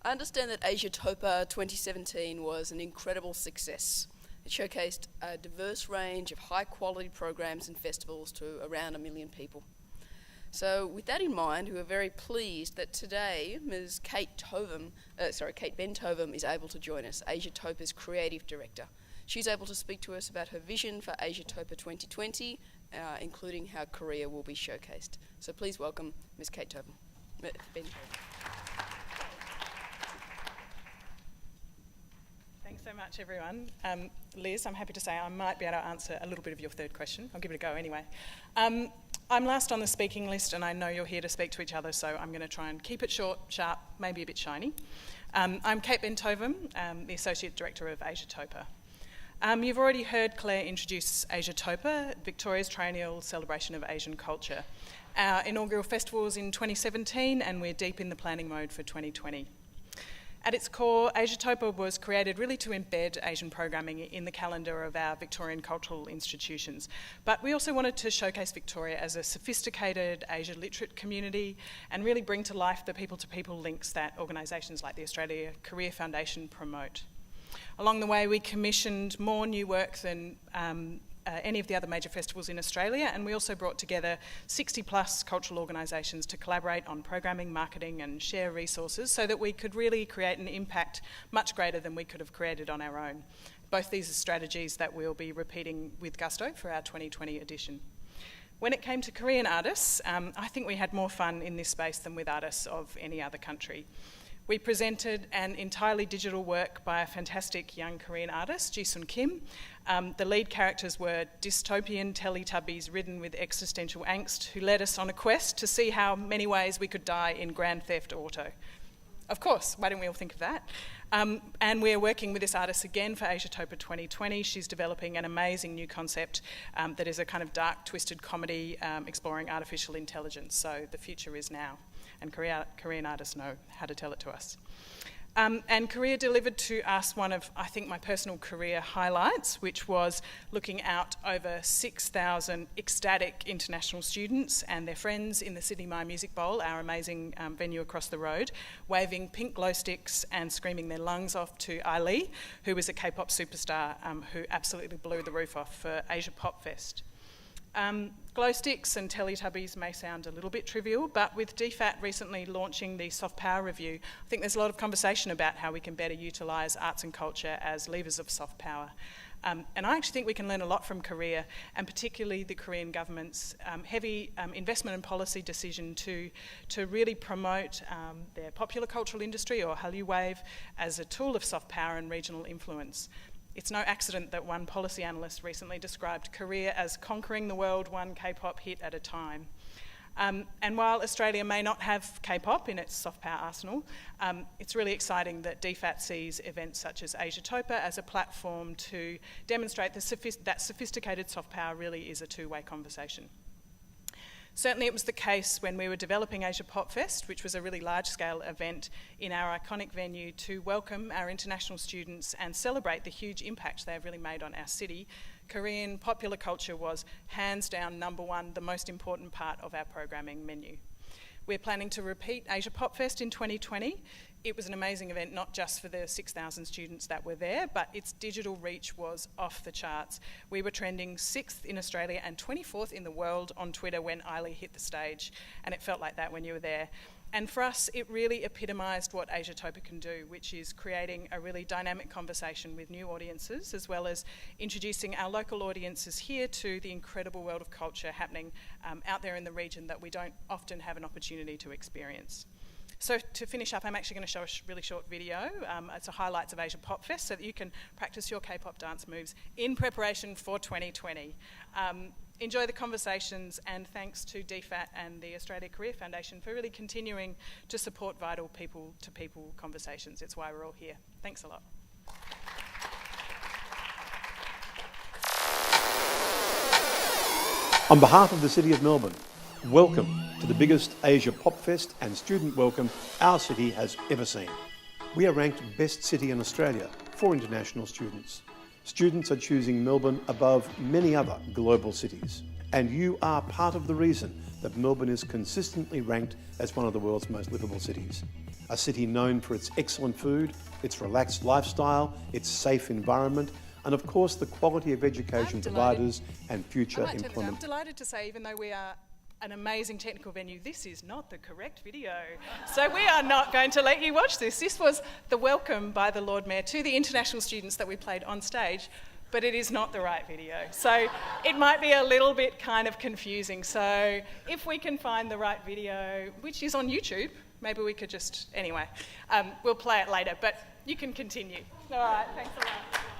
I understand that AsiaTOPA 2017 was an incredible success. It showcased a diverse range of high-quality programs and festivals to around 1 million people. So with that in mind, we are very pleased that today Ms. Kate BEN-TOVIM is able to join us, AsiaTOPA's Creative Director. She's able to speak to us about her vision for AsiaTOPA 2020, including how Korea will be showcased. So please welcome Ms. Kate BEN-TOVIM. Thanks so much, everyone. Liz, I'm happy to say I might be able to answer a little bit of your third question. I'll give it a go anyway. I'm last on the speaking list, and I know you're here to speak to each other, so I'm going to try and keep it short, sharp, maybe a bit shiny. I'm Kate BEN-TOVIM, the Associate Director of AsiaTOPA. You've already heard Claire introduce AsiaTOPA, Victoria's triennial celebration of Asian culture. Our inaugural festival was in 2017, and we're deep in the planning mode for 2020. At its core, AsiaTOPA was created really to embed Asian programming in the calendar of our Victorian cultural institutions. But we also wanted to showcase Victoria as a sophisticated Asia literate community and really bring to life the people-to-people links that organisations like the Australia Career Foundation promote. Along the way, we commissioned more new work than any of the other major festivals in Australia, and we also brought together 60 plus cultural organisations to collaborate on programming, marketing and share resources so that we could really create an impact much greater than we could have created on our own. Both these are strategies that we'll be repeating with gusto for our 2020 edition. When it came to Korean artists, I think we had more fun in this space than with artists of any other country. We presented an entirely digital work by a fantastic young Korean artist, Ji-Sun Kim. The lead characters were dystopian Teletubbies ridden with existential angst who led us on a quest to see how many ways we could die in Grand Theft Auto. Of course, why don't we all think of that? And we're working with this artist again for AsiaTOPA 2020. She's developing an amazing new concept that is a kind of dark, twisted comedy exploring artificial intelligence. So the future is now, and Korean artists know how to tell it to us. And Korea delivered to us one of, I think, my personal career highlights, which was looking out over 6,000 ecstatic international students and their friends in the Sydney Myer Music Bowl, our amazing venue across the road, waving pink glow sticks and screaming their lungs off to Ali, who was a K-pop superstar who absolutely blew the roof off for Asia Pop Fest. Glow sticks and Teletubbies may sound a little bit trivial, but with DFAT recently launching the Soft Power Review, I think there's a lot of conversation about how we can better utilise arts and culture as levers of soft power. And I actually think we can learn a lot from Korea, and particularly the Korean government's heavy investment and policy decision to really promote their popular cultural industry, or Hallyu Wave, as a tool of soft power and regional influence. It's no accident that one policy analyst recently described Korea as conquering the world one K-pop hit at a time. And while Australia may not have K-pop in its soft power arsenal, it's really exciting that DFAT sees events such as AsiaTOPA as a platform to demonstrate that sophisticated soft power really is a two-way conversation. Certainly it was the case when we were developing Asia Pop Fest, which was a really large-scale event in our iconic venue to welcome our international students and celebrate the huge impact they have really made on our city. Korean popular culture was hands down number one, the most important part of our programming menu. We're planning to repeat Asia Pop Fest in 2020. It was an amazing event, not just for the 6,000 students that were there, but its digital reach was off the charts. We were trending 6th in Australia and 24th in the world on Twitter when Eiley hit the stage, and it felt like that when you were there. And for us, it really epitomised what AsiaTOPA can do, which is creating a really dynamic conversation with new audiences, as well as introducing our local audiences here to the incredible world of culture happening out there in the region that we don't often have an opportunity to experience. So to finish up, I'm actually going to show a really short video. It's a highlights of Asia Pop Fest so that you can practice your K-pop dance moves in preparation for 2020. Enjoy the conversations, and thanks to DFAT and the Australia Career Foundation for really continuing to support vital people-to-people conversations. It's why we're all here. Thanks a lot. On behalf of the City of Melbourne, welcome to the biggest Asia Pop Fest and student welcome our city has ever seen. We are ranked best city in Australia for international students. Students are choosing Melbourne above many other global cities, and you are part of the reason that Melbourne is consistently ranked as one of the world's most livable cities. a city known for its excellent food, its relaxed lifestyle, its safe environment, and of course the quality of education providers and future employment. I'm delighted to say, even though we are an amazing technical venue, this is not the correct video. So we are not going to let you watch this. This was the welcome by the Lord Mayor to the international students that we played on stage, but it is not the right video. So it might be a little bit kind of confusing. So if we can find the right video, which is on YouTube, maybe we could just, anyway, we'll play it later, but you can continue. All right, thanks a lot.